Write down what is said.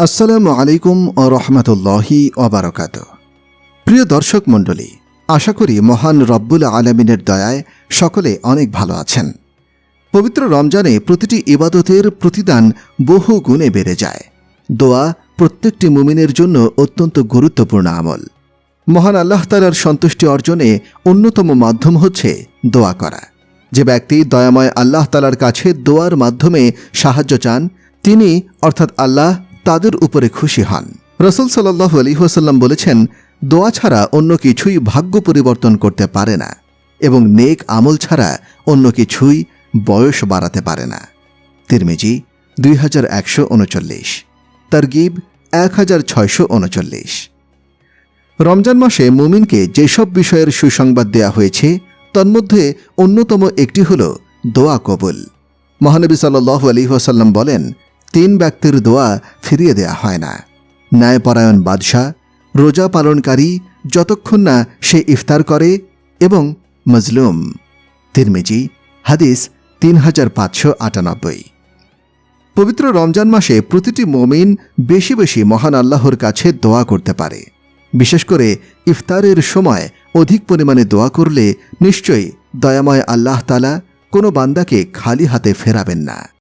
আসসালামু আলাইকুম ও রহমতুল্লাহি ওবারাকাত। প্রিয় দর্শক মণ্ডলী, আশা করি মহান রব্বুল আলামিনের দয়ায় সকলে অনেক ভালো আছেন। পবিত্র রমজানে প্রতিটি ইবাদতের প্রতিদান বহু গুণে বেড়ে যায়। দোয়া প্রত্যেকটি মুমিনের জন্য অত্যন্ত গুরুত্বপূর্ণ আমল। মহান আল্লাহ তাআলার সন্তুষ্টি অর্জনে অন্যতম মাধ্যম হচ্ছে দোয়া করা। যে ব্যক্তি দয়াময় আল্লাহ তাআলার কাছে দোয়ার মাধ্যমে সাহায্য চান, তিনি অর্থাৎ আল্লাহ তাদের উপরে খুশি হন। রাসূল সাল্লাল্লাহু আলাইহি ওয়াসাল্লাম বলেছেন, দোয়া ছাড়া অন্য কিছুই ভাগ্য পরিবর্তন করতে পারে না এবং নেক আমল ছাড়া অন্য কিছুই বয়স বাড়াতে পারে না। তিরমিজি 2139, তারগিব 1639। রমজান মাসে মুমিনকে যেসব বিষয়ের সুসংবাদ দেয়া হয়েছে তন্মধ্যে অন্যতম একটি হল দোয়া কবুল। মহানবী সাল্লাল্লাহু আলাইহি ওয়াসাল্লাম বলেন, 3 ব্যক্তির দোয়া ফিরিয়ে দেয়া হয় না: ন্যায়পরায়ণ বাদশাহ, রোজা পালনকারী যতক্ষণ না সে ইফতার করে, এবং মজলুম। তিরমিজি হাদিস 3598। পবিত্র রমজান মাসে প্রতিটি মুমিন বেশি বেশি মহান আল্লাহর কাছে দোয়া করতে পারে। বিশেষ করে ইফতারের সময় অধিক পরিমাণে দোয়া করলে নিশ্চয়ই দয়াময় আল্লাহ তাআলা কোনো বান্দাকে খালি হাতে ফেরাবেন না।